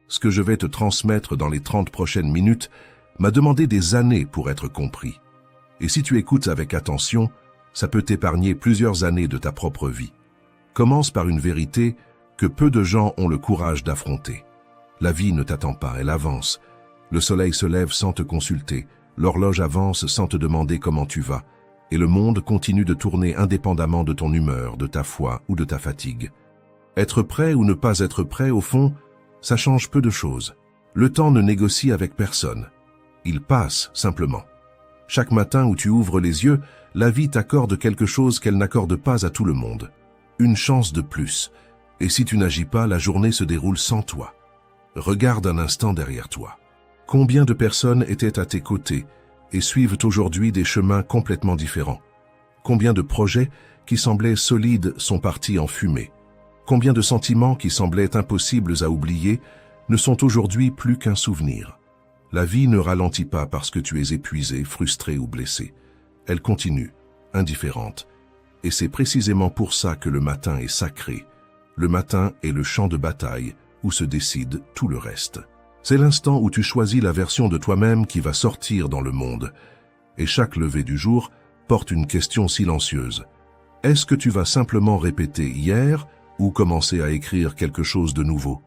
Ce que je vais te transmettre dans les 30 prochaines minutes m'a demandé des années pour être compris. Et si tu écoutes avec attention, ça peut t'épargner plusieurs années de ta propre vie. Commence par une vérité que peu de gens ont le courage d'affronter. La vie ne t'attend pas, elle avance. Le soleil se lève sans te consulter, l'horloge avance sans te demander comment tu vas, et le monde continue de tourner indépendamment de ton humeur, de ta foi ou de ta fatigue. Être prêt ou ne pas être prêt, au fond, ça change peu de choses. Le temps ne négocie avec personne. Il passe, simplement. Chaque matin où tu ouvres les yeux, la vie t'accorde quelque chose qu'elle n'accorde pas à tout le monde. Une chance de plus. Et si tu n'agis pas, la journée se déroule sans toi. Regarde un instant derrière toi. Combien de personnes étaient à tes côtés et suivent aujourd'hui des chemins complètement différents? Combien de projets qui semblaient solides sont partis en fumée? Combien de sentiments qui semblaient impossibles à oublier ne sont aujourd'hui plus qu'un souvenir? La vie ne ralentit pas parce que tu es épuisé, frustré ou blessé. Elle continue, indifférente. Et c'est précisément pour ça que le matin est sacré. Le matin est le champ de bataille où se décide tout le reste. C'est l'instant où tu choisis la version de toi-même qui va sortir dans le monde. Et chaque lever du jour porte une question silencieuse. Est-ce que tu vas simplement répéter hier ou commencer à écrire quelque chose de nouveau?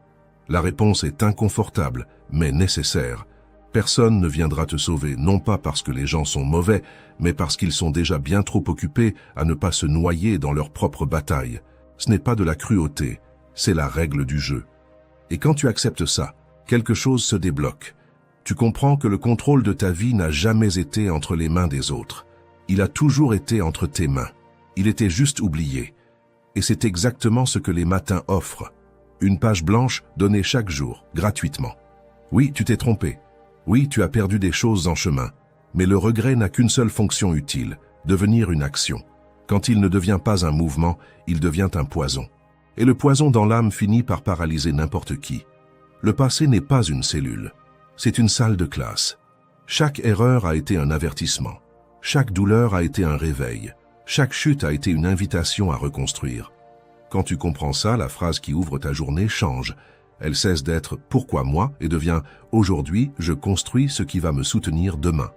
La réponse est inconfortable, mais nécessaire. Personne ne viendra te sauver, non pas parce que les gens sont mauvais, mais parce qu'ils sont déjà bien trop occupés à ne pas se noyer dans leur propre bataille. Ce n'est pas de la cruauté, c'est la règle du jeu. Et quand tu acceptes ça, quelque chose se débloque. Tu comprends que le contrôle de ta vie n'a jamais été entre les mains des autres. Il a toujours été entre tes mains. Il était juste oublié. Et c'est exactement ce que les matins offrent. Une page blanche donnée chaque jour, gratuitement. Oui, tu t'es trompé. Oui, tu as perdu des choses en chemin. Mais le regret n'a qu'une seule fonction utile, devenir une action. Quand il ne devient pas un mouvement, il devient un poison. Et le poison dans l'âme finit par paralyser n'importe qui. Le passé n'est pas une cellule. C'est une salle de classe. Chaque erreur a été un avertissement. Chaque douleur a été un réveil. Chaque chute a été une invitation à reconstruire. Quand tu comprends ça, la phrase qui ouvre ta journée change. Elle cesse d'être « pourquoi moi » et devient « aujourd'hui, je construis ce qui va me soutenir demain ».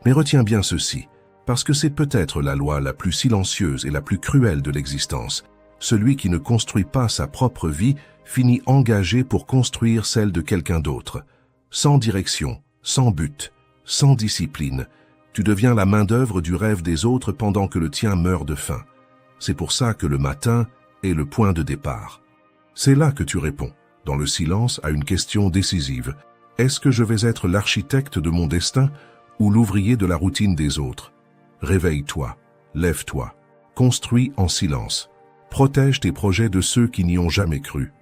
Mais retiens bien ceci, parce que c'est peut-être la loi la plus silencieuse et la plus cruelle de l'existence. Celui qui ne construit pas sa propre vie finit engagé pour construire celle de quelqu'un d'autre. Sans direction, sans but, sans discipline, tu deviens la main-d'œuvre du rêve des autres pendant que le tien meurt de faim. C'est pour ça que le matin est le point de départ. C'est là que tu réponds, dans le silence, à une question décisive. Est-ce que je vais être l'architecte de mon destin ou l'ouvrier de la routine des autres? Réveille-toi, lève-toi, construis en silence. Protège tes projets de ceux qui n'y ont jamais cru.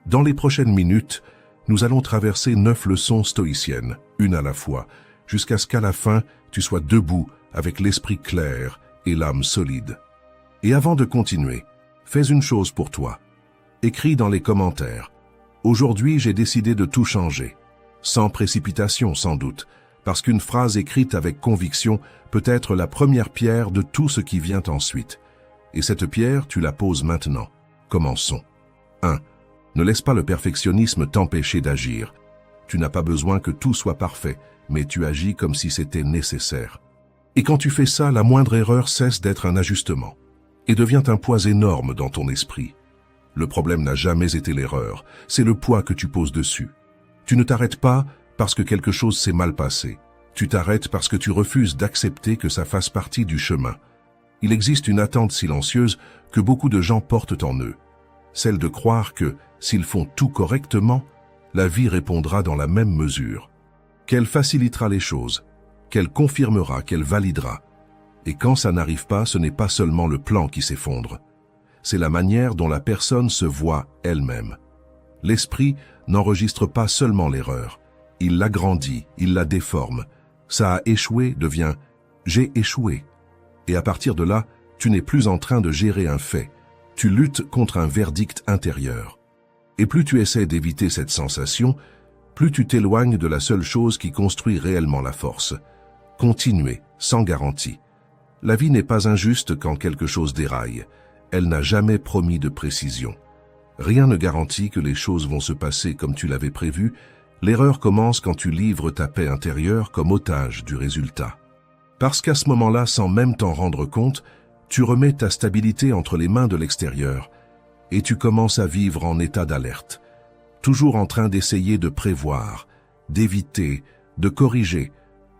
Dans les prochaines minutes, nous allons traverser 9 leçons stoïciennes, une à la fois, jusqu'à ce qu'à la fin, tu sois debout avec l'esprit clair et l'âme solide. Et avant de continuer, fais une chose pour toi. Écris dans les commentaires. Aujourd'hui, j'ai décidé de tout changer. Sans précipitation, sans doute, parce qu'une phrase écrite avec conviction peut être la première pierre de tout ce qui vient ensuite. Et cette pierre, tu la poses maintenant. Commençons. 1. Ne laisse pas le perfectionnisme t'empêcher d'agir. Tu n'as pas besoin que tout soit parfait, mais tu agis comme si c'était nécessaire. Et quand tu fais ça, la moindre erreur cesse d'être un ajustement et devient un poids énorme dans ton esprit. Le problème n'a jamais été l'erreur, c'est le poids que tu poses dessus. Tu ne t'arrêtes pas parce que quelque chose s'est mal passé. Tu t'arrêtes parce que tu refuses d'accepter que ça fasse partie du chemin. Il existe une attente silencieuse que beaucoup de gens portent en eux. Celle de croire que, s'ils font tout correctement, la vie répondra dans la même mesure. Qu'elle facilitera les choses, qu'elle confirmera, qu'elle validera. Et quand ça n'arrive pas, ce n'est pas seulement le plan qui s'effondre. C'est la manière dont la personne se voit elle-même. L'esprit n'enregistre pas seulement l'erreur. Il l'agrandit, il la déforme. Ça a échoué devient « j'ai échoué ». Et à partir de là, tu n'es plus en train de gérer un fait. Tu luttes contre un verdict intérieur. Et plus tu essaies d'éviter cette sensation, plus tu t'éloignes de la seule chose qui construit réellement la force. Continuer, sans garantie. La vie n'est pas injuste quand quelque chose déraille. Elle n'a jamais promis de précision. Rien ne garantit que les choses vont se passer comme tu l'avais prévu. L'erreur commence quand tu livres ta paix intérieure comme otage du résultat. Parce qu'à ce moment-là, sans même t'en rendre compte, tu remets ta stabilité entre les mains de l'extérieur et tu commences à vivre en état d'alerte, toujours en train d'essayer de prévoir, d'éviter, de corriger,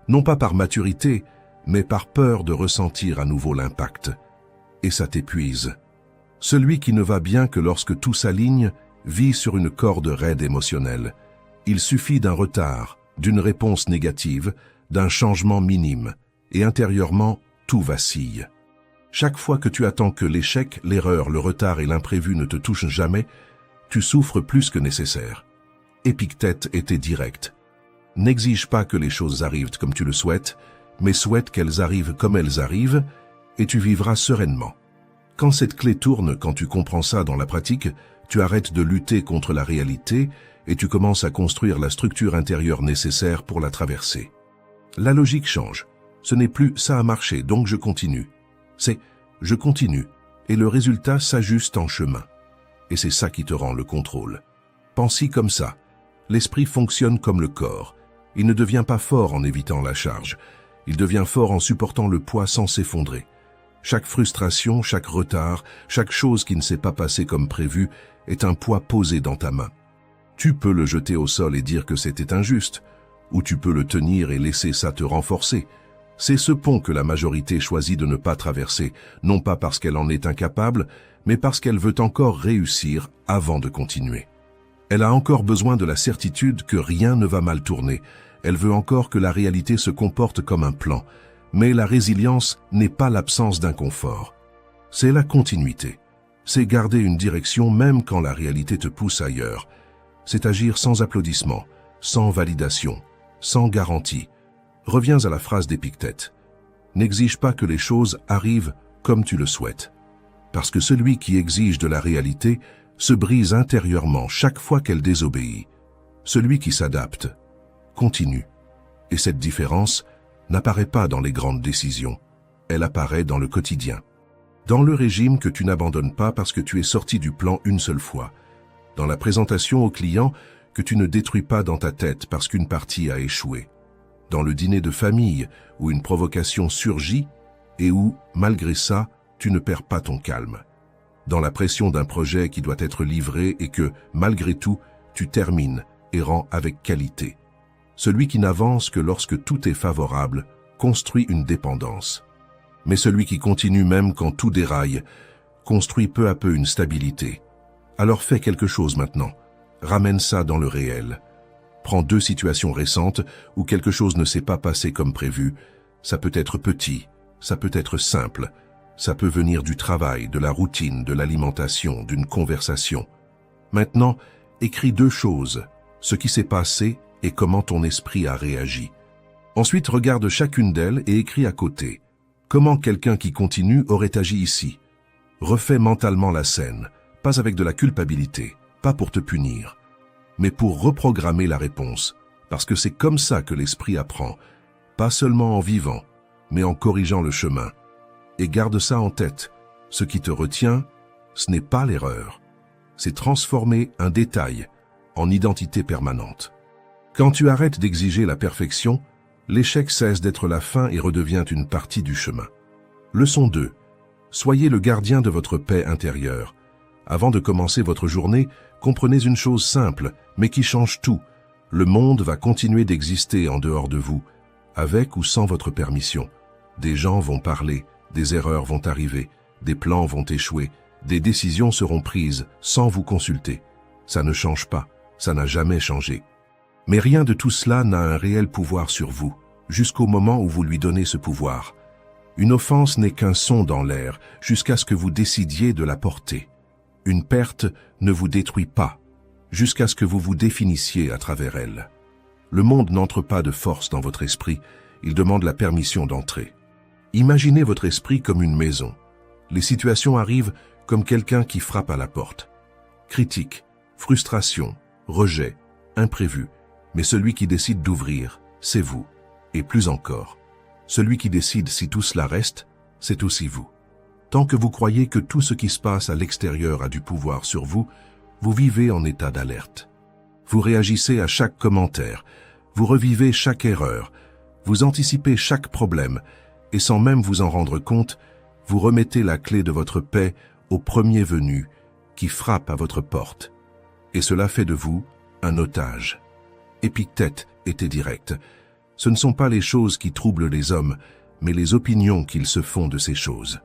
non pas par maturité, mais par peur de ressentir à nouveau l'impact. Et ça t'épuise. Celui qui ne va bien que lorsque tout s'aligne vit sur une corde raide émotionnelle. Il suffit d'un retard, d'une réponse négative, d'un changement minime, et intérieurement, tout vacille. Chaque fois que tu attends que l'échec, l'erreur, le retard et l'imprévu ne te touchent jamais, tu souffres plus que nécessaire. Épictète était direct. N'exige pas que les choses arrivent comme tu le souhaites, mais souhaite qu'elles arrivent comme elles arrivent, et tu vivras sereinement. Quand cette clé tourne, quand tu comprends ça dans la pratique, tu arrêtes de lutter contre la réalité et tu commences à construire la structure intérieure nécessaire pour la traverser. La logique change. Ce n'est plus « ça a marché, donc je continue ». C'est « je continue » et le résultat s'ajuste en chemin. Et c'est ça qui te rend le contrôle. Pense-y comme ça. L'esprit fonctionne comme le corps. Il ne devient pas fort en évitant la charge. Il devient fort en supportant le poids sans s'effondrer. Chaque frustration, chaque retard, chaque chose qui ne s'est pas passée comme prévu est un poids posé dans ta main. Tu peux le jeter au sol et dire que c'était injuste, ou tu peux le tenir et laisser ça te renforcer. C'est ce pont que la majorité choisit de ne pas traverser, non pas parce qu'elle en est incapable, mais parce qu'elle veut encore réussir avant de continuer. Elle a encore besoin de la certitude que rien ne va mal tourner. Elle veut encore que la réalité se comporte comme un plan. Mais la résilience n'est pas l'absence d'inconfort. C'est la continuité. C'est garder une direction même quand la réalité te pousse ailleurs. C'est agir sans applaudissement, sans validation, sans garantie. Reviens à la phrase d'Épictète. N'exige pas que les choses arrivent comme tu le souhaites. Parce que celui qui exige de la réalité se brise intérieurement chaque fois qu'elle désobéit. Celui qui s'adapte continue. Et cette différence n'apparaît pas dans les grandes décisions, elle apparaît dans le quotidien. Dans le régime que tu n'abandonnes pas parce que tu es sorti du plan une seule fois. Dans la présentation au client que tu ne détruis pas dans ta tête parce qu'une partie a échoué. Dans le dîner de famille où une provocation surgit et où, malgré ça, tu ne perds pas ton calme. Dans la pression d'un projet qui doit être livré et que, malgré tout, tu termines et rends avec qualité. Celui qui n'avance que lorsque tout est favorable construit une dépendance. Mais celui qui continue même quand tout déraille construit peu à peu une stabilité. Alors fais quelque chose maintenant. Ramène ça dans le réel. Prends 2 situations récentes où quelque chose ne s'est pas passé comme prévu. Ça peut être petit, ça peut être simple. Ça peut venir du travail, de la routine, de l'alimentation, d'une conversation. Maintenant, écris 2 choses. Ce qui s'est passé et comment ton esprit a réagi. Ensuite, regarde chacune d'elles et écris à côté. Comment quelqu'un qui continue aurait agi ici? Refais mentalement la scène, pas avec de la culpabilité, pas pour te punir, mais pour reprogrammer la réponse, parce que c'est comme ça que l'esprit apprend, pas seulement en vivant, mais en corrigeant le chemin. Et garde ça en tête, ce qui te retient, ce n'est pas l'erreur, c'est transformer un détail en identité permanente. Quand tu arrêtes d'exiger la perfection, l'échec cesse d'être la fin et redevient une partie du chemin. Leçon 2. Soyez le gardien de votre paix intérieure. Avant de commencer votre journée, comprenez une chose simple, mais qui change tout. Le monde va continuer d'exister en dehors de vous, avec ou sans votre permission. Des gens vont parler, des erreurs vont arriver, des plans vont échouer, des décisions seront prises sans vous consulter. Ça ne change pas, ça n'a jamais changé. Mais rien de tout cela n'a un réel pouvoir sur vous, jusqu'au moment où vous lui donnez ce pouvoir. Une offense n'est qu'un son dans l'air, jusqu'à ce que vous décidiez de la porter. Une perte ne vous détruit pas, jusqu'à ce que vous vous définissiez à travers elle. Le monde n'entre pas de force dans votre esprit, il demande la permission d'entrer. Imaginez votre esprit comme une maison. Les situations arrivent comme quelqu'un qui frappe à la porte. Critique, frustration, rejet, imprévu. Mais celui qui décide d'ouvrir, c'est vous. Et plus encore, celui qui décide si tout cela reste, c'est aussi vous. Tant que vous croyez que tout ce qui se passe à l'extérieur a du pouvoir sur vous, vous vivez en état d'alerte. Vous réagissez à chaque commentaire, vous revivez chaque erreur, vous anticipez chaque problème, et sans même vous en rendre compte, vous remettez la clé de votre paix au premier venu qui frappe à votre porte. Et cela fait de vous un otage. Épictète était direct. Ce ne sont pas les choses qui troublent les hommes, mais les opinions qu'ils se font de ces choses.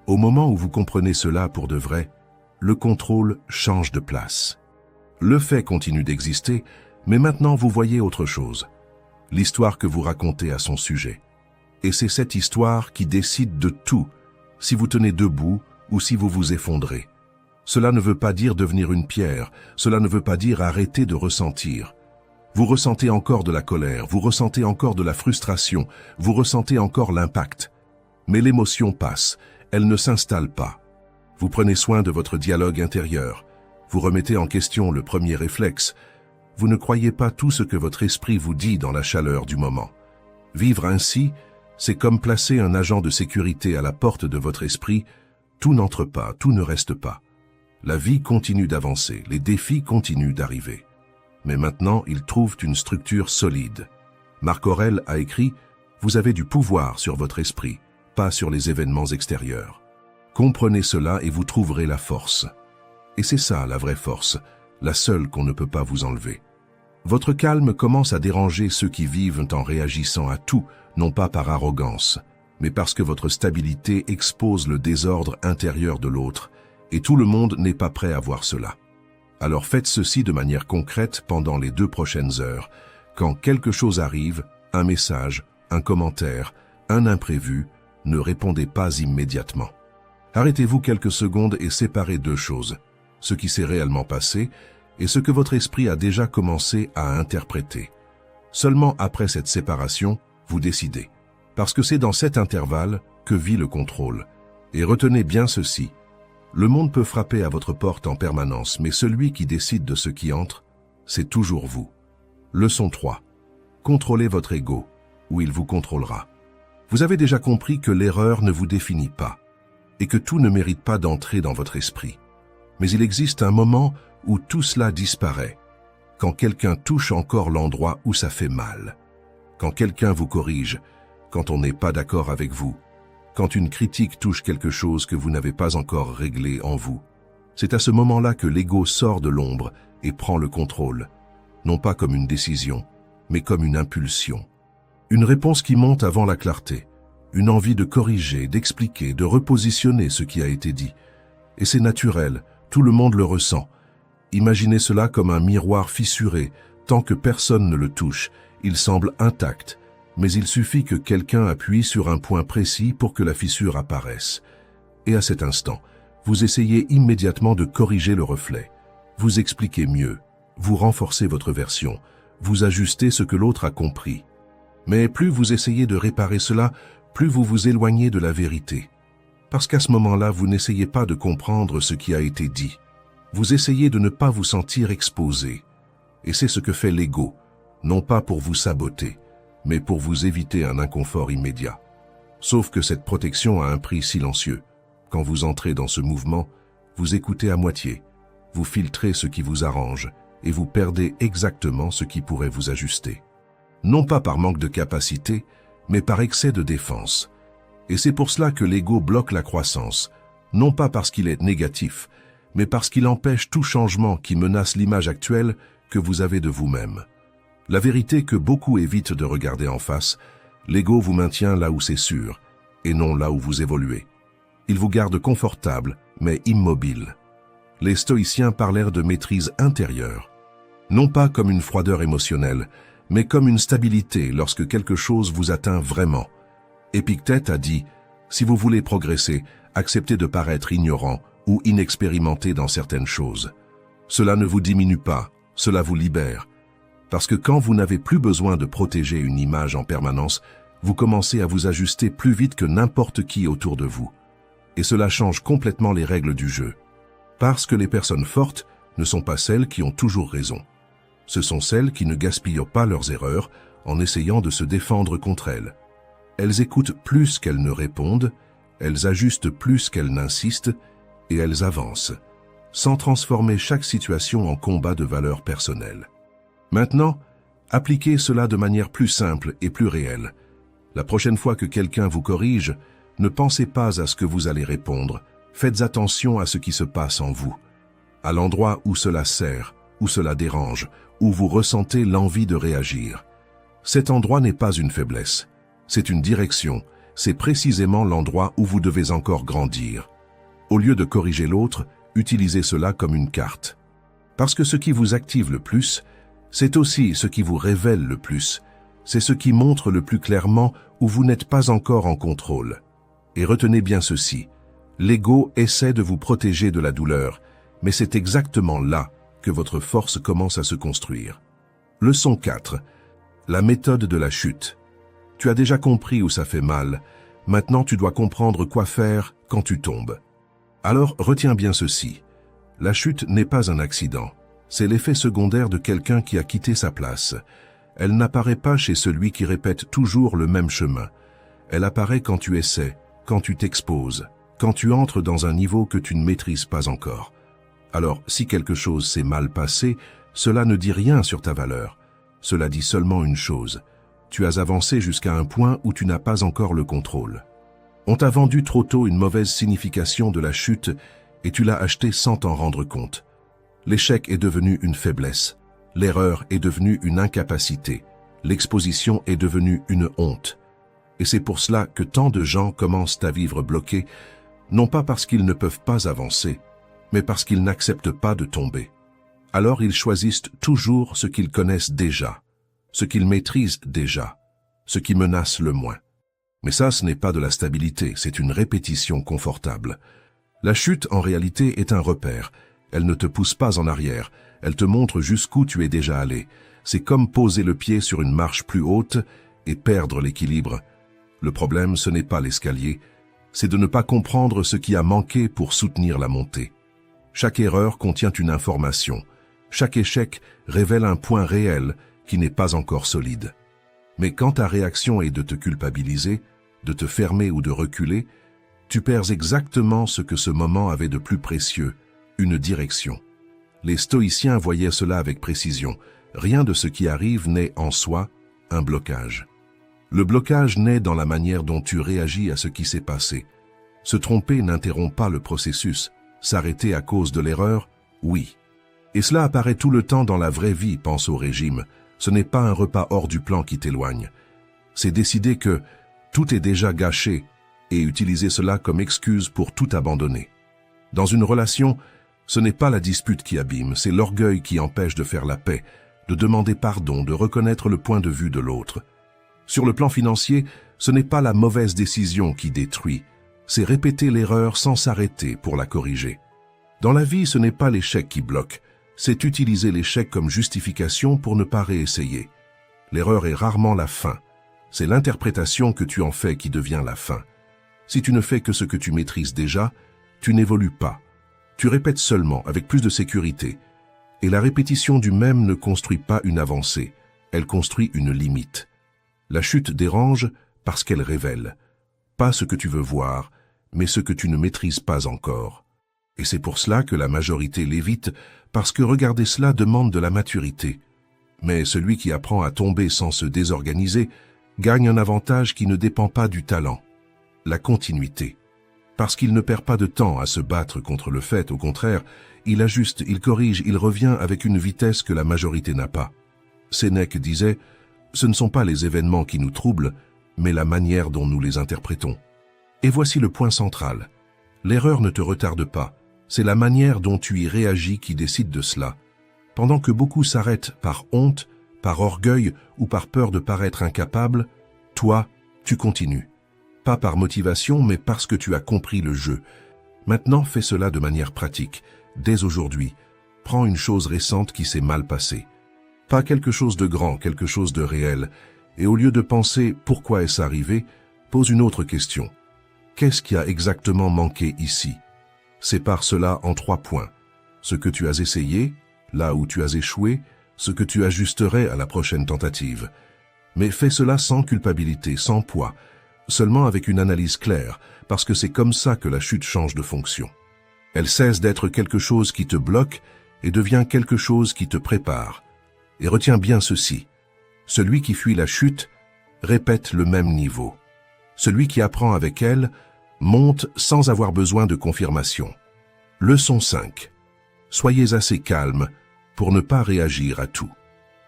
Au moment où vous comprenez cela pour de vrai, le contrôle change de place. Le fait continue d'exister, mais maintenant vous voyez autre chose. L'histoire que vous racontez à son sujet. Et c'est cette histoire qui décide de tout, si vous tenez debout ou si vous vous effondrez. Cela ne veut pas dire devenir une pierre, cela ne veut pas dire arrêter de ressentir. Vous ressentez encore de la colère, vous ressentez encore de la frustration, vous ressentez encore l'impact. Mais l'émotion passe, elle ne s'installe pas. Vous prenez soin de votre dialogue intérieur. Vous remettez en question le premier réflexe. Vous ne croyez pas tout ce que votre esprit vous dit dans la chaleur du moment. Vivre ainsi, c'est comme placer un agent de sécurité à la porte de votre esprit. Tout n'entre pas, tout ne reste pas. La vie continue d'avancer, les défis continuent d'arriver. Mais maintenant, ils trouvent une structure solide. Marc Aurèle a écrit « Vous avez du pouvoir sur votre esprit, pas sur les événements extérieurs. Comprenez cela et vous trouverez la force. » Et c'est ça la vraie force, la seule qu'on ne peut pas vous enlever. Votre calme commence à déranger ceux qui vivent en réagissant à tout, non pas par arrogance, mais parce que votre stabilité expose le désordre intérieur de l'autre, et tout le monde n'est pas prêt à voir cela. Alors faites ceci de manière concrète pendant les 2 prochaines heures. Quand quelque chose arrive, un message, un commentaire, un imprévu, ne répondez pas immédiatement. Arrêtez-vous quelques secondes et séparez 2 choses, ce qui s'est réellement passé et ce que votre esprit a déjà commencé à interpréter. Seulement après cette séparation, vous décidez. Parce que c'est dans cet intervalle que vit le contrôle. Et retenez bien ceci. Le monde peut frapper à votre porte en permanence, mais celui qui décide de ce qui entre, c'est toujours vous. Leçon 3. Contrôlez votre ego, ou il vous contrôlera. Vous avez déjà compris que l'erreur ne vous définit pas, et que tout ne mérite pas d'entrer dans votre esprit. Mais il existe un moment où tout cela disparaît, quand quelqu'un touche encore l'endroit où ça fait mal, quand quelqu'un vous corrige, quand on n'est pas d'accord avec vous, quand une critique touche quelque chose que vous n'avez pas encore réglé en vous. C'est à ce moment-là que l'ego sort de l'ombre et prend le contrôle, non pas comme une décision, mais comme une impulsion. Une réponse qui monte avant la clarté, une envie de corriger, d'expliquer, de repositionner ce qui a été dit. Et c'est naturel, tout le monde le ressent. Imaginez cela comme un miroir fissuré, tant que personne ne le touche, il semble intact, mais il suffit que quelqu'un appuie sur un point précis pour que la fissure apparaisse. Et à cet instant, vous essayez immédiatement de corriger le reflet. Vous expliquez mieux, vous renforcez votre version, vous ajustez ce que l'autre a compris. Mais plus vous essayez de réparer cela, plus vous vous éloignez de la vérité. Parce qu'à ce moment-là, vous n'essayez pas de comprendre ce qui a été dit. Vous essayez de ne pas vous sentir exposé. Et c'est ce que fait l'ego, non pas pour vous saboter, mais pour vous éviter un inconfort immédiat. Sauf que cette protection a un prix silencieux. Quand vous entrez dans ce mouvement, vous écoutez à moitié, vous filtrez ce qui vous arrange et vous perdez exactement ce qui pourrait vous ajuster. Non pas par manque de capacité, mais par excès de défense. Et c'est pour cela que l'ego bloque la croissance, non pas parce qu'il est négatif, mais parce qu'il empêche tout changement qui menace l'image actuelle que vous avez de vous-même. La vérité que beaucoup évitent de regarder en face, l'ego vous maintient là où c'est sûr, et non là où vous évoluez. Il vous garde confortable, mais immobile. Les stoïciens parlèrent de maîtrise intérieure, non pas comme une froideur émotionnelle, mais comme une stabilité lorsque quelque chose vous atteint vraiment. Épictète a dit « Si vous voulez progresser, acceptez de paraître ignorant ou inexpérimenté dans certaines choses. Cela ne vous diminue pas, cela vous libère. Parce que quand vous n'avez plus besoin de protéger une image en permanence, vous commencez à vous ajuster plus vite que n'importe qui autour de vous. Et cela change complètement les règles du jeu. Parce que les personnes fortes ne sont pas celles qui ont toujours raison. Ce sont celles qui ne gaspillent pas leurs erreurs en essayant de se défendre contre elles. Elles écoutent plus qu'elles ne répondent, elles ajustent plus qu'elles n'insistent, et elles avancent. sans transformer chaque situation en combat de valeur personnelle. Maintenant, appliquez cela de manière plus simple et plus réelle. La prochaine fois que quelqu'un vous corrige, ne pensez pas à ce que vous allez répondre. Faites attention à ce qui se passe en vous, à l'endroit où cela sert, où cela dérange, où vous ressentez l'envie de réagir. Cet endroit n'est pas une faiblesse, c'est une direction, c'est précisément l'endroit où vous devez encore grandir. Au lieu de corriger l'autre, utilisez cela comme une carte. Parce que ce qui vous active le plus, c'est aussi ce qui vous révèle le plus. C'est ce qui montre le plus clairement où vous n'êtes pas encore en contrôle. Et retenez bien ceci, l'ego essaie de vous protéger de la douleur, mais c'est exactement là que votre force commence à se construire. Leçon 4. La méthode de la chute. Tu as déjà compris où ça fait mal, maintenant tu dois comprendre quoi faire quand tu tombes. Alors retiens bien ceci, la chute n'est pas un accident, c'est l'effet secondaire de quelqu'un qui a quitté sa place. Elle n'apparaît pas chez celui qui répète toujours le même chemin. Elle apparaît quand tu essaies, quand tu t'exposes, quand tu entres dans un niveau que tu ne maîtrises pas encore. Alors, si quelque chose s'est mal passé, cela ne dit rien sur ta valeur. Cela dit seulement une chose. Tu as avancé jusqu'à un point où tu n'as pas encore le contrôle. On t'a vendu trop tôt une mauvaise signification de la chute et tu l'as acheté sans t'en rendre compte. L'échec est devenu une faiblesse. L'erreur est devenue une incapacité. L'exposition est devenue une honte. Et c'est pour cela que tant de gens commencent à vivre bloqués, non pas parce qu'ils ne peuvent pas avancer, mais parce qu'ils n'acceptent pas de tomber. Alors ils choisissent toujours ce qu'ils connaissent déjà, ce qu'ils maîtrisent déjà, ce qui menace le moins. Mais ça, ce n'est pas de la stabilité, c'est une répétition confortable. La chute, en réalité, est un repère. Elle ne te pousse pas en arrière, elle te montre jusqu'où tu es déjà allé. C'est comme poser le pied sur une marche plus haute et perdre l'équilibre. Le problème, ce n'est pas l'escalier, c'est de ne pas comprendre ce qui a manqué pour soutenir la montée. Chaque erreur contient une information. Chaque échec révèle un point réel qui n'est pas encore solide. Mais quand ta réaction est de te culpabiliser, de te fermer ou de reculer, tu perds exactement ce que ce moment avait de plus précieux, une direction. Les stoïciens voyaient cela avec précision. Rien de ce qui arrive n'est en soi un blocage. Le blocage naît dans la manière dont tu réagis à ce qui s'est passé. Se tromper n'interrompt pas le processus. S'arrêter à cause de l'erreur, oui. Et cela apparaît tout le temps dans la vraie vie, pense au régime. Ce n'est pas un repas hors du plan qui t'éloigne. C'est décider que tout est déjà gâché et utiliser cela comme excuse pour tout abandonner. Dans une relation, ce n'est pas la dispute qui abîme, c'est l'orgueil qui empêche de faire la paix, de demander pardon, de reconnaître le point de vue de l'autre. Sur le plan financier, ce n'est pas la mauvaise décision qui détruit, c'est répéter l'erreur sans s'arrêter pour la corriger. Dans la vie, ce n'est pas l'échec qui bloque, c'est utiliser l'échec comme justification pour ne pas réessayer. L'erreur est rarement la fin, c'est l'interprétation que tu en fais qui devient la fin. Si tu ne fais que ce que tu maîtrises déjà, tu n'évolues pas. Tu répètes seulement avec plus de sécurité. Et la répétition du même ne construit pas une avancée, elle construit une limite. La chute dérange parce qu'elle révèle. Pas ce que tu veux voir, mais ce que tu ne maîtrises pas encore. Et c'est pour cela que la majorité l'évite, parce que regarder cela demande de la maturité. Mais celui qui apprend à tomber sans se désorganiser gagne un avantage qui ne dépend pas du talent, la continuité. Parce qu'il ne perd pas de temps à se battre contre le fait, au contraire, il ajuste, il corrige, il revient avec une vitesse que la majorité n'a pas. Sénèque disait « Ce ne sont pas les événements qui nous troublent, mais la manière dont nous les interprétons. » Et voici le point central. L'erreur ne te retarde pas, c'est la manière dont tu y réagis qui décide de cela. Pendant que beaucoup s'arrêtent par honte, par orgueil ou par peur de paraître incapable, toi, tu continues. Pas par motivation, mais parce que tu as compris le jeu. Maintenant, fais cela de manière pratique. Dès aujourd'hui, prends une chose récente qui s'est mal passée. Pas quelque chose de grand, quelque chose de réel. Et au lieu de penser « pourquoi est-ce arrivé ?», pose une autre question. Qu'est-ce qui a exactement manqué ici? Sépare cela en 3 points. Ce que tu as essayé, là où tu as échoué, ce que tu ajusterais à la prochaine tentative. Mais fais cela sans culpabilité, sans poids, seulement avec une analyse claire, parce que c'est comme ça que la chute change de fonction. Elle cesse d'être quelque chose qui te bloque et devient quelque chose qui te prépare. Et retiens bien ceci, celui qui fuit la chute répète le même niveau. Celui qui apprend avec elle monte sans avoir besoin de confirmation. Leçon 5. Soyez assez calme pour ne pas réagir à tout.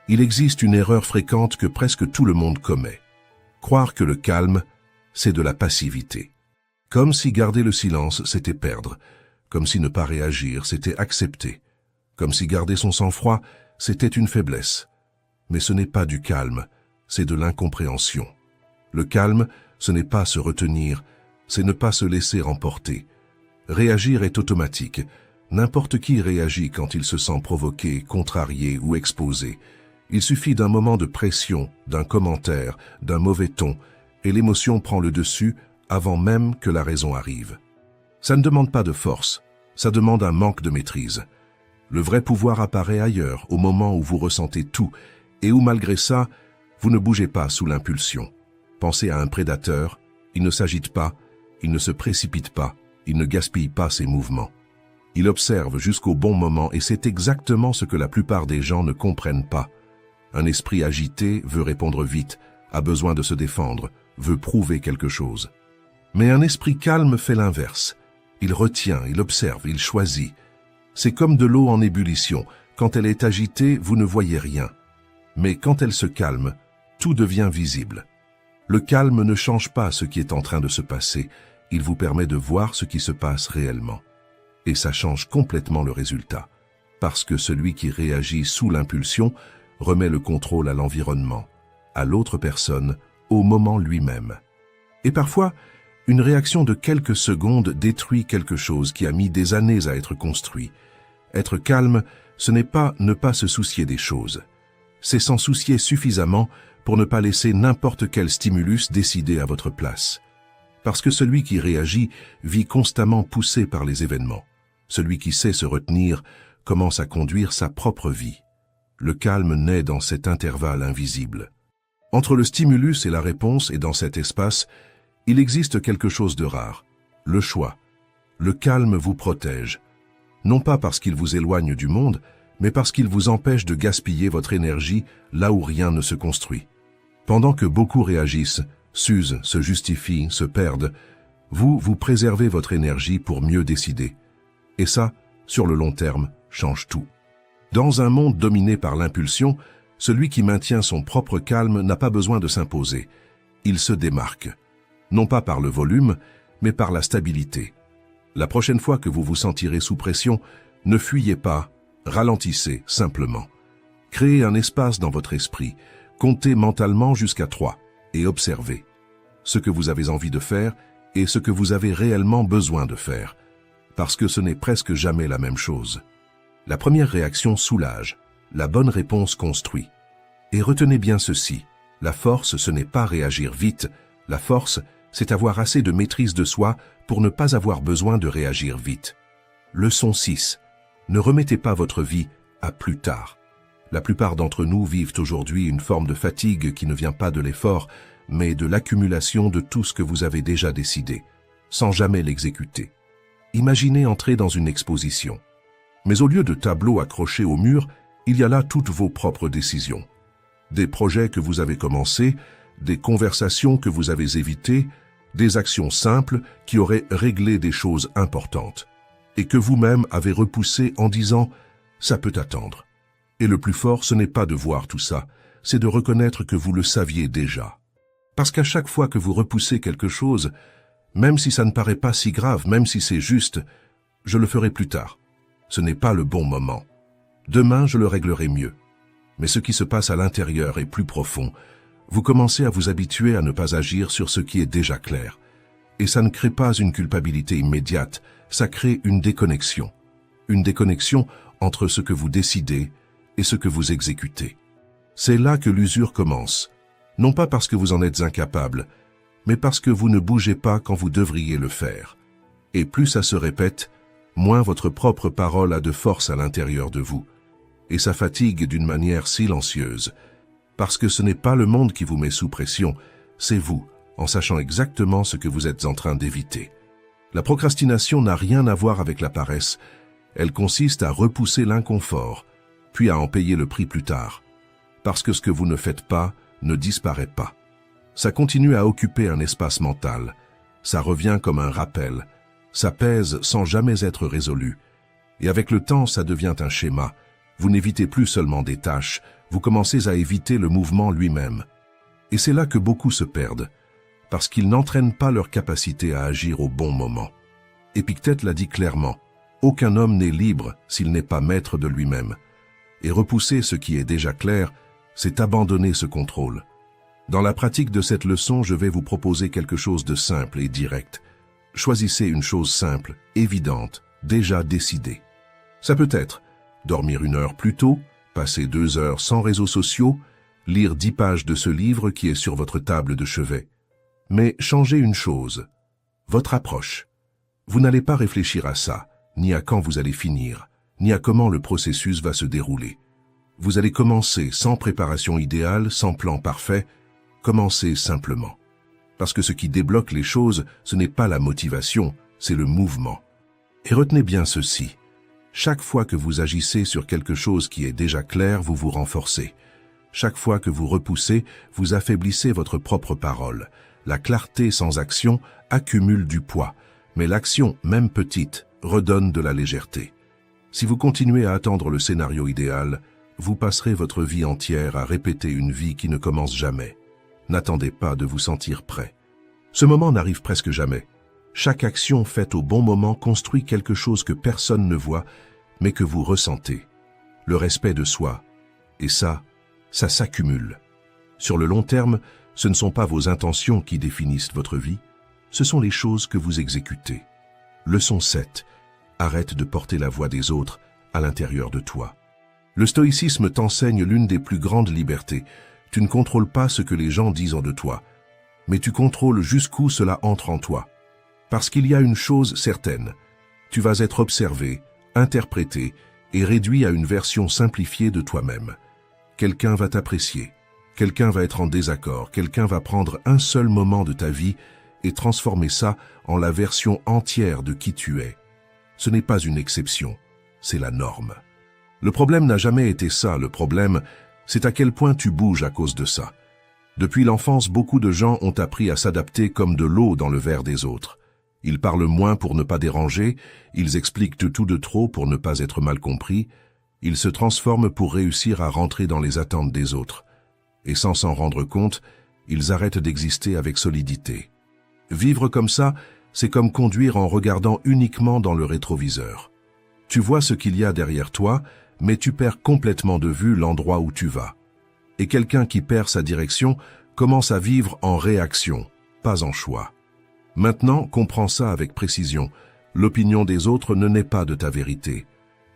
Il existe une erreur fréquente que presque tout le monde commet. Croire que le calme, c'est de la passivité. Comme si garder le silence, c'était perdre. Comme si ne pas réagir, c'était accepter. Comme si garder son sang-froid, c'était une faiblesse. Mais ce n'est pas du calme, c'est de l'incompréhension. Le calme, ce n'est pas se retenir, c'est ne pas se laisser emporter. Réagir est automatique. N'importe qui réagit quand il se sent provoqué, contrarié ou exposé. Il suffit d'un moment de pression, d'un commentaire, d'un mauvais ton, et l'émotion prend le dessus avant même que la raison arrive. Ça ne demande pas de force, ça demande un manque de maîtrise. Le vrai pouvoir apparaît ailleurs, au moment où vous ressentez tout, et où malgré ça, vous ne bougez pas sous l'impulsion. Pensez à un prédateur, il ne s'agite pas, il ne se précipite pas, il ne gaspille pas ses mouvements. Il observe jusqu'au bon moment et c'est exactement ce que la plupart des gens ne comprennent pas. Un esprit agité veut répondre vite, a besoin de se défendre, veut prouver quelque chose. Mais un esprit calme fait l'inverse. Il retient, il observe, il choisit. C'est comme de l'eau en ébullition. Quand elle est agitée, vous ne voyez rien. Mais quand elle se calme, tout devient visible. Le calme ne change pas ce qui est en train de se passer. Il vous permet de voir ce qui se passe réellement. Et ça change complètement le résultat. Parce que celui qui réagit sous l'impulsion remet le contrôle à l'environnement, à l'autre personne, au moment lui-même. Et parfois, une réaction de quelques secondes détruit quelque chose qui a mis des années à être construit. Être calme, ce n'est pas ne pas se soucier des choses. C'est s'en soucier suffisamment pour ne pas laisser n'importe quel stimulus décider à votre place. Parce que celui qui réagit vit constamment poussé par les événements. Celui qui sait se retenir commence à conduire sa propre vie. Le calme naît dans cet intervalle invisible. Entre le stimulus et la réponse et dans cet espace, il existe quelque chose de rare, le choix. Le calme vous protège, non pas parce qu'il vous éloigne du monde, mais parce qu'il vous empêche de gaspiller votre énergie là où rien ne se construit. Pendant que beaucoup réagissent, s'usent, se justifient, se perdent, vous préservez votre énergie pour mieux décider. Et ça, sur le long terme, change tout. Dans un monde dominé par l'impulsion, celui qui maintient son propre calme n'a pas besoin de s'imposer. Il se démarque. Non pas par le volume, mais par la stabilité. La prochaine fois que vous vous sentirez sous pression, ne fuyez pas, ralentissez simplement. Créez un espace dans votre esprit, comptez mentalement jusqu'à 3 et observez ce que vous avez envie de faire et ce que vous avez réellement besoin de faire, parce que ce n'est presque jamais la même chose. La première réaction soulage, la bonne réponse construit. Et retenez bien ceci, la force ce n'est pas réagir vite, la force c'est avoir assez de maîtrise de soi pour ne pas avoir besoin de réagir vite. Leçon 6. Ne remettez pas votre vie à plus tard. La plupart d'entre nous vivent aujourd'hui une forme de fatigue qui ne vient pas de l'effort, mais de l'accumulation de tout ce que vous avez déjà décidé, sans jamais l'exécuter. Imaginez entrer dans une exposition. Mais au lieu de tableaux accrochés au mur, il y a là toutes vos propres décisions. Des projets que vous avez commencés, des conversations que vous avez évitées, des actions simples qui auraient réglé des choses importantes, et que vous-même avez repoussées en disant « ça peut attendre ». Et le plus fort, ce n'est pas de voir tout ça, c'est de reconnaître que vous le saviez déjà. Parce qu'à chaque fois que vous repoussez quelque chose, même si ça ne paraît pas si grave, même si c'est juste, je le ferai plus tard. Ce n'est pas le bon moment. Demain, je le réglerai mieux. Mais ce qui se passe à l'intérieur est plus profond. Vous commencez à vous habituer à ne pas agir sur ce qui est déjà clair. Et ça ne crée pas une culpabilité immédiate, ça crée une déconnexion. Une déconnexion entre ce que vous décidez et ce que vous exécutez. C'est là que l'usure commence. Non pas parce que vous en êtes incapable, mais parce que vous ne bougez pas quand vous devriez le faire. Et plus ça se répète, moins votre propre parole a de force à l'intérieur de vous. Et ça fatigue d'une manière silencieuse. Parce que ce n'est pas le monde qui vous met sous pression, c'est vous, en sachant exactement ce que vous êtes en train d'éviter. La procrastination n'a rien à voir avec la paresse. Elle consiste à repousser l'inconfort, puis à en payer le prix plus tard. Parce que ce que vous ne faites pas ne disparaît pas. Ça continue à occuper un espace mental. Ça revient comme un rappel. Ça pèse sans jamais être résolu. Et avec le temps, ça devient un schéma. Vous n'évitez plus seulement des tâches, vous commencez à éviter le mouvement lui-même. Et c'est là que beaucoup se perdent, parce qu'ils n'entraînent pas leur capacité à agir au bon moment. Épictète l'a dit clairement, aucun homme n'est libre s'il n'est pas maître de lui-même. Et repousser ce qui est déjà clair, c'est abandonner ce contrôle. Dans la pratique de cette leçon, je vais vous proposer quelque chose de simple et direct. Choisissez une chose simple, évidente, déjà décidée. Ça peut être dormir 1 heure plus tôt, passer 2 heures sans réseaux sociaux, lire 10 pages de ce livre qui est sur votre table de chevet. Mais changez une chose, votre approche. Vous n'allez pas réfléchir à ça, ni à quand vous allez finir, ni à comment le processus va se dérouler. Vous allez commencer sans préparation idéale, sans plan parfait, commencez simplement. Parce que ce qui débloque les choses, ce n'est pas la motivation, c'est le mouvement. Et retenez bien ceci. Chaque fois que vous agissez sur quelque chose qui est déjà clair, vous vous renforcez. Chaque fois que vous repoussez, vous affaiblissez votre propre parole. La clarté sans action accumule du poids, mais l'action, même petite, redonne de la légèreté. Si vous continuez à attendre le scénario idéal, vous passerez votre vie entière à répéter une vie qui ne commence jamais. N'attendez pas de vous sentir prêt. Ce moment n'arrive presque jamais. Chaque action faite au bon moment construit quelque chose que personne ne voit, mais que vous ressentez. Le respect de soi. Et ça s'accumule. Sur le long terme, ce ne sont pas vos intentions qui définissent votre vie, ce sont les choses que vous exécutez. Leçon 7. Arrête de porter la voix des autres à l'intérieur de toi. Le stoïcisme t'enseigne l'une des plus grandes libertés. Tu ne contrôles pas ce que les gens disent de toi, mais tu contrôles jusqu'où cela entre en toi. Parce qu'il y a une chose certaine, tu vas être observé, interprété et réduit à une version simplifiée de toi-même. Quelqu'un va t'apprécier, quelqu'un va être en désaccord, quelqu'un va prendre un seul moment de ta vie et transformer ça en la version entière de qui tu es. Ce n'est pas une exception, c'est la norme. Le problème n'a jamais été ça, le problème, c'est à quel point tu bouges à cause de ça. Depuis l'enfance, beaucoup de gens ont appris à s'adapter comme de l'eau dans le verre des autres. Ils parlent moins pour ne pas déranger, ils expliquent tout de trop pour ne pas être mal compris, ils se transforment pour réussir à rentrer dans les attentes des autres. Et sans s'en rendre compte, ils arrêtent d'exister avec solidité. Vivre comme ça, c'est comme conduire en regardant uniquement dans le rétroviseur. Tu vois ce qu'il y a derrière toi, mais tu perds complètement de vue l'endroit où tu vas. Et quelqu'un qui perd sa direction commence à vivre en réaction, pas en choix. Maintenant, comprends ça avec précision. L'opinion des autres ne naît pas de ta vérité.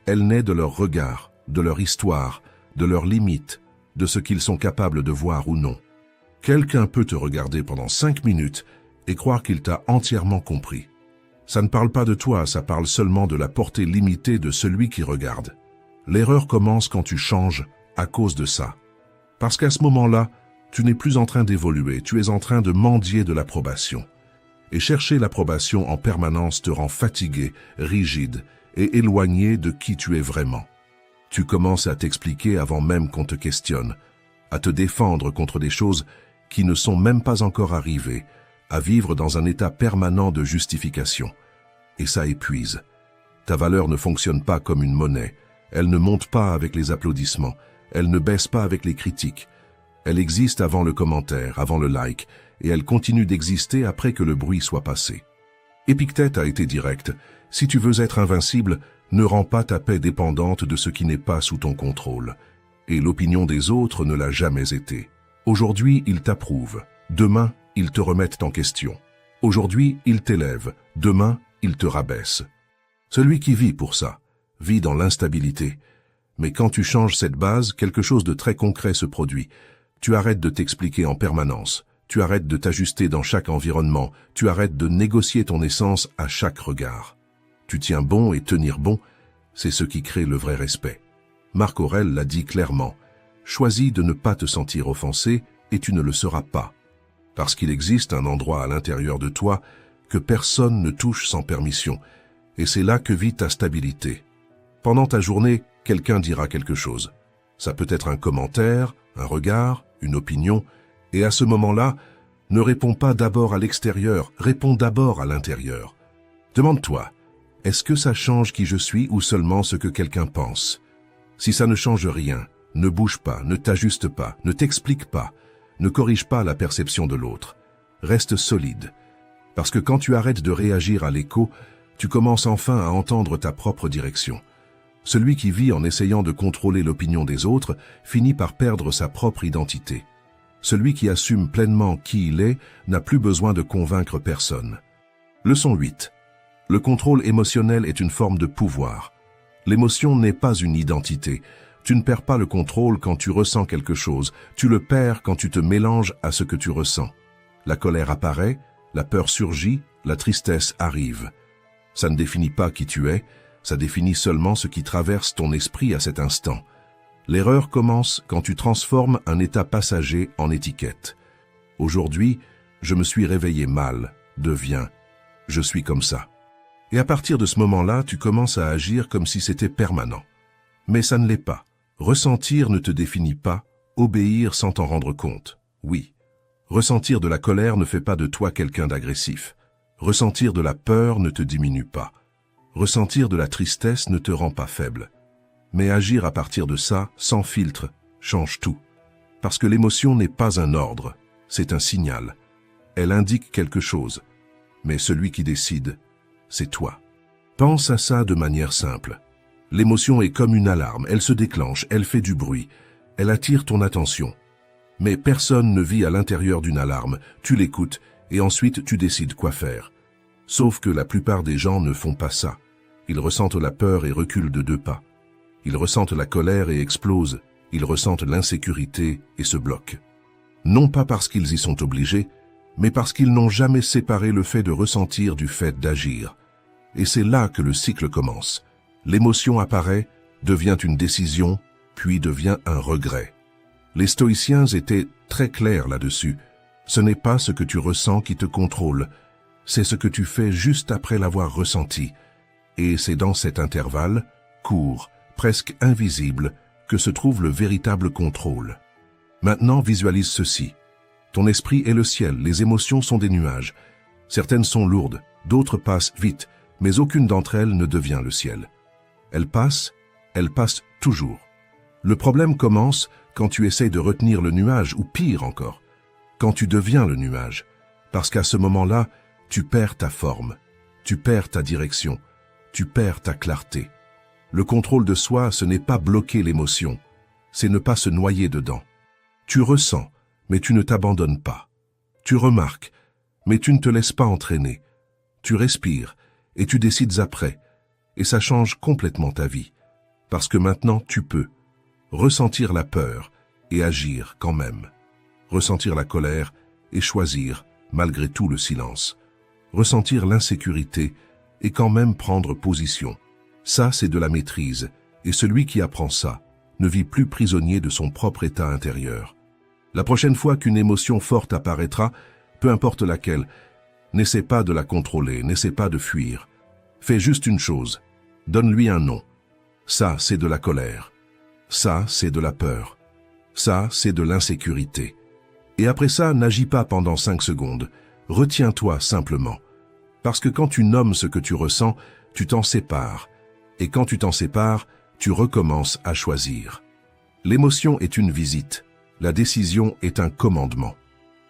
Elle naît de leur regard, de leur histoire, de leurs limites, de ce qu'ils sont capables de voir ou non. Quelqu'un peut te regarder pendant 5 minutes et croire qu'il t'a entièrement compris. Ça ne parle pas de toi, ça parle seulement de la portée limitée de celui qui regarde. L'erreur commence quand tu changes à cause de ça. Parce qu'à ce moment-là, tu n'es plus en train d'évoluer, tu es en train de mendier de l'approbation. Et chercher l'approbation en permanence te rend fatigué, rigide et éloigné de qui tu es vraiment. Tu commences à t'expliquer avant même qu'on te questionne, à te défendre contre des choses qui ne sont même pas encore arrivées, à vivre dans un état permanent de justification. Et ça épuise. Ta valeur ne fonctionne pas comme une monnaie. Elle ne monte pas avec les applaudissements. Elle ne baisse pas avec les critiques. Elle existe avant le commentaire, avant le like, et elle continue d'exister après que le bruit soit passé. Épictète a été direct. Si tu veux être invincible, ne rends pas ta paix dépendante de ce qui n'est pas sous ton contrôle. Et l'opinion des autres ne l'a jamais été. Aujourd'hui, ils t'approuvent. Demain, ils te remettent en question. Aujourd'hui, ils t'élèvent. Demain, ils te rabaissent. Celui qui vit pour ça, vit dans l'instabilité. Mais quand tu changes cette base, quelque chose de très concret se produit. Tu arrêtes de t'expliquer en permanence. Tu arrêtes de t'ajuster dans chaque environnement. Tu arrêtes de négocier ton essence à chaque regard. Tu tiens bon et tenir bon, c'est ce qui crée le vrai respect. Marc Aurèle l'a dit clairement. Choisis de ne pas te sentir offensé et tu ne le seras pas. Parce qu'il existe un endroit à l'intérieur de toi que personne ne touche sans permission, et c'est là que vit ta stabilité. Pendant ta journée, quelqu'un dira quelque chose. Ça peut être un commentaire, un regard, une opinion, et à ce moment-là, ne réponds pas d'abord à l'extérieur, réponds d'abord à l'intérieur. Demande-toi, est-ce que ça change qui je suis ou seulement ce que quelqu'un pense? Si ça ne change rien, ne bouge pas, ne t'ajuste pas, ne t'explique pas, ne corrige pas la perception de l'autre. Reste solide. Parce que quand tu arrêtes de réagir à l'écho, tu commences enfin à entendre ta propre direction. Celui qui vit en essayant de contrôler l'opinion des autres finit par perdre sa propre identité. Celui qui assume pleinement qui il est n'a plus besoin de convaincre personne. Leçon 8. Le contrôle émotionnel est une forme de pouvoir. L'émotion n'est pas une identité. Tu ne perds pas le contrôle quand tu ressens quelque chose, tu le perds quand tu te mélanges à ce que tu ressens. La colère apparaît, la peur surgit, la tristesse arrive. Ça ne définit pas qui tu es, ça définit seulement ce qui traverse ton esprit à cet instant. L'erreur commence quand tu transformes un état passager en étiquette. Aujourd'hui, je me suis réveillé mal, deviens, je suis comme ça. Et à partir de ce moment-là, tu commences à agir comme si c'était permanent. Mais ça ne l'est pas. Ressentir ne te définit pas, obéir sans t'en rendre compte. Oui. Ressentir de la colère ne fait pas de toi quelqu'un d'agressif. Ressentir de la peur ne te diminue pas. Ressentir de la tristesse ne te rend pas faible. Mais agir à partir de ça, sans filtre, change tout. Parce que l'émotion n'est pas un ordre, c'est un signal. Elle indique quelque chose. Mais celui qui décide, c'est toi. Pense à ça de manière simple. L'émotion est comme une alarme, elle se déclenche, elle fait du bruit, elle attire ton attention. Mais personne ne vit à l'intérieur d'une alarme, tu l'écoutes et ensuite tu décides quoi faire. Sauf que la plupart des gens ne font pas ça. Ils ressentent la peur et reculent de 2 pas. Ils ressentent la colère et explosent. Ils ressentent l'insécurité et se bloquent. Non pas parce qu'ils y sont obligés, mais parce qu'ils n'ont jamais séparé le fait de ressentir du fait d'agir. Et c'est là que le cycle commence. L'émotion apparaît, devient une décision, puis devient un regret. Les stoïciens étaient très clairs là-dessus. Ce n'est pas ce que tu ressens qui te contrôle, c'est ce que tu fais juste après l'avoir ressenti. Et c'est dans cet intervalle, court, presque invisible, que se trouve le véritable contrôle. Maintenant, visualise ceci. Ton esprit est le ciel, les émotions sont des nuages. Certaines sont lourdes, d'autres passent vite, mais aucune d'entre elles ne devient le ciel. Elles passent toujours. Le problème commence quand tu essayes de retenir le nuage, ou pire encore, quand tu deviens le nuage. Parce qu'à ce moment-là, tu perds ta forme, tu perds ta direction, tu perds ta clarté. Le contrôle de soi, ce n'est pas bloquer l'émotion, c'est ne pas se noyer dedans. Tu ressens, mais tu ne t'abandonnes pas. Tu remarques, mais tu ne te laisses pas entraîner. Tu respires, et tu décides après. Et ça change complètement ta vie. Parce que maintenant, tu peux ressentir la peur et agir quand même. Ressentir la colère et choisir, malgré tout, le silence. Ressentir l'insécurité et quand même prendre position. Ça, c'est de la maîtrise. Et celui qui apprend ça ne vit plus prisonnier de son propre état intérieur. La prochaine fois qu'une émotion forte apparaîtra, peu importe laquelle, n'essaie pas de la contrôler, n'essaie pas de fuir. Fais juste une chose, donne-lui un nom. Ça, c'est de la colère. Ça, c'est de la peur. Ça, c'est de l'insécurité. Et après ça, n'agis pas pendant 5 secondes. Retiens-toi simplement. Parce que quand tu nommes ce que tu ressens, tu t'en sépares. Et quand tu t'en sépares, tu recommences à choisir. L'émotion est une visite. La décision est un commandement.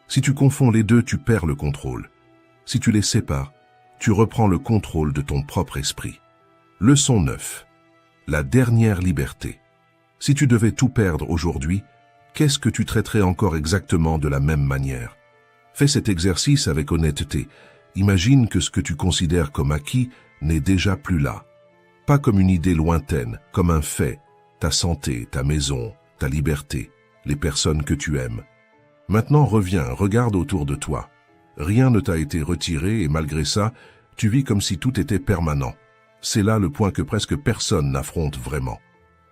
Si tu confonds les deux, tu perds le contrôle. Si tu les sépares, tu reprends le contrôle de ton propre esprit. Leçon 9. La dernière liberté. Si tu devais tout perdre aujourd'hui, qu'est-ce que tu traiterais encore exactement de la même manière? Fais cet exercice avec honnêteté. Imagine que ce que tu considères comme acquis n'est déjà plus là. Pas comme une idée lointaine, comme un fait, ta santé, ta maison, ta liberté, les personnes que tu aimes. Maintenant reviens, regarde autour de toi. Rien ne t'a été retiré et malgré ça, tu vis comme si tout était permanent. C'est là le point que presque personne n'affronte vraiment.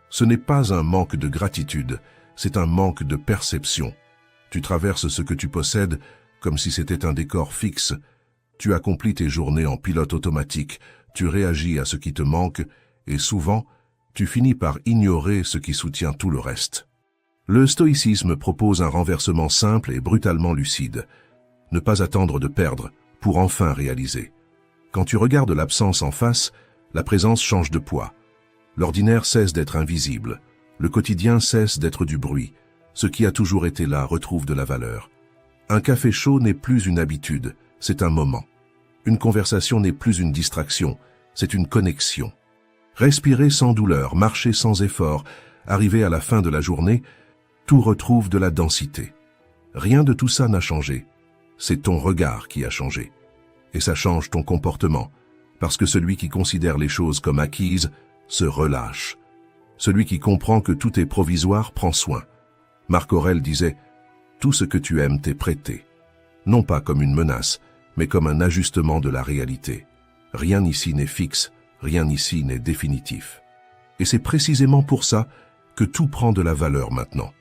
Ce n'est pas un manque de gratitude, c'est un manque de perception. Tu traverses ce que tu possèdes comme si c'était un décor fixe, Tu accomplis tes journées en pilote automatique, tu réagis à ce qui te manque, et souvent, tu finis par ignorer ce qui soutient tout le reste. Le stoïcisme propose un renversement simple et brutalement lucide. Ne pas attendre de perdre pour enfin réaliser. Quand tu regardes l'absence en face, la présence change de poids. L'ordinaire cesse d'être invisible. Le quotidien cesse d'être du bruit. Ce qui a toujours été là retrouve de la valeur. Un café chaud n'est plus une habitude, c'est un moment. Une conversation n'est plus une distraction, c'est une connexion. Respirer sans douleur, marcher sans effort, arriver à la fin de la journée, tout retrouve de la densité. Rien de tout ça n'a changé. C'est ton regard qui a changé. Et ça change ton comportement, parce que celui qui considère les choses comme acquises se relâche. Celui qui comprend que tout est provisoire prend soin. Marc Aurèle disait « Tout ce que tu aimes t'est prêté », non pas comme une menace, mais comme un ajustement de la réalité. Rien ici n'est fixe, rien ici n'est définitif. Et c'est précisément pour ça que tout prend de la valeur maintenant.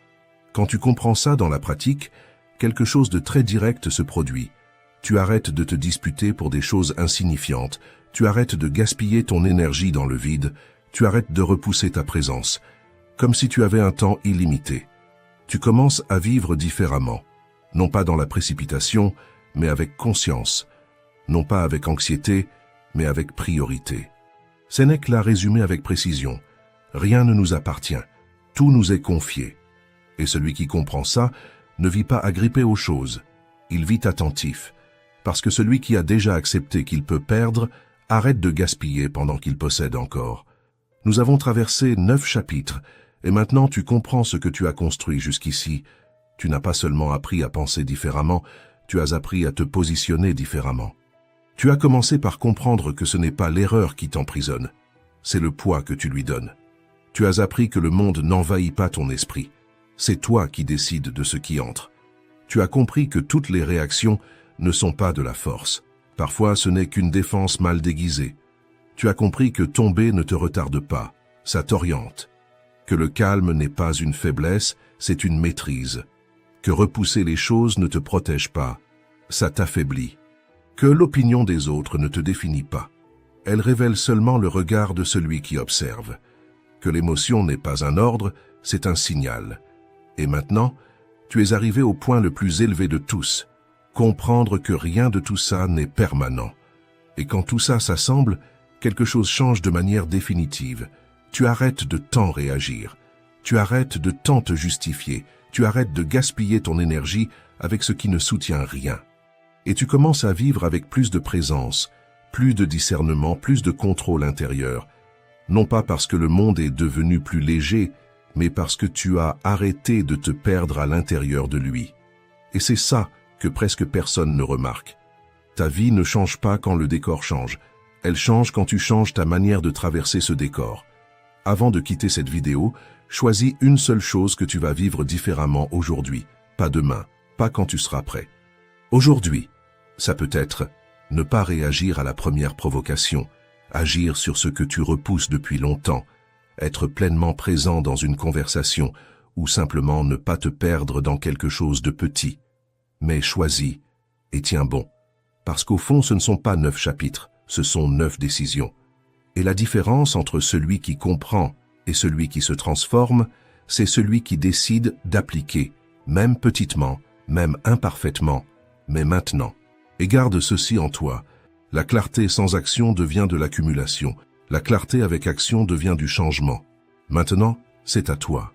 Quand tu comprends ça dans la pratique, quelque chose de très direct se produit. Tu arrêtes de te disputer pour des choses insignifiantes, tu arrêtes de gaspiller ton énergie dans le vide, tu arrêtes de repousser ta présence, comme si tu avais un temps illimité. Tu commences à vivre différemment, non pas dans la précipitation, mais avec conscience, non pas avec anxiété, mais avec priorité. Sénèque l'a résumé avec précision. Rien ne nous appartient, tout nous est confié. Et celui qui comprend ça ne vit pas agrippé aux choses, il vit attentif, parce que celui qui a déjà accepté qu'il peut perdre arrête de gaspiller pendant qu'il possède encore. Nous avons traversé 9 chapitres, et maintenant tu comprends ce que tu as construit jusqu'ici. Tu n'as pas seulement appris à penser différemment, tu as appris à te positionner différemment. Tu as commencé par comprendre que ce n'est pas l'erreur qui t'emprisonne, c'est le poids que tu lui donnes. Tu as appris que le monde n'envahit pas ton esprit, c'est toi qui décides de ce qui entre. Tu as compris que toutes les réactions ne sont pas de la force. Parfois, ce n'est qu'une défense mal déguisée. Tu as compris que tomber ne te retarde pas, ça t'oriente. Que le calme n'est pas une faiblesse, c'est une maîtrise. Que repousser les choses ne te protège pas, ça t'affaiblit. Que l'opinion des autres ne te définit pas. Elle révèle seulement le regard de celui qui observe. Que l'émotion n'est pas un ordre, c'est un signal. Et maintenant, tu es arrivé au point le plus élevé de tous, comprendre que rien de tout ça n'est permanent. Et quand tout ça s'assemble, quelque chose change de manière définitive. Tu arrêtes de tant réagir, tu arrêtes de tant te justifier, tu arrêtes de gaspiller ton énergie avec ce qui ne soutient rien. Et tu commences à vivre avec plus de présence, plus de discernement, plus de contrôle intérieur. Non pas parce que le monde est devenu plus léger, mais parce que tu as arrêté de te perdre à l'intérieur de lui. Et c'est ça que presque personne ne remarque. Ta vie ne change pas quand le décor change. Elle change quand tu changes ta manière de traverser ce décor. Avant de quitter cette vidéo, choisis une seule chose que tu vas vivre différemment aujourd'hui, pas demain, pas quand tu seras prêt. Aujourd'hui, ça peut être ne pas réagir à la première provocation, agir sur ce que tu repousses depuis longtemps, être pleinement présent dans une conversation ou simplement ne pas te perdre dans quelque chose de petit. Mais choisis et tiens bon, parce qu'au fond ce ne sont pas 9 chapitres, ce sont 9 décisions. Et la différence entre celui qui comprend et celui qui se transforme, c'est celui qui décide d'appliquer, même petitement, même imparfaitement, mais maintenant. Et garde ceci en toi, la clarté sans action devient de l'accumulation, la clarté avec action devient du changement. Maintenant, c'est à toi.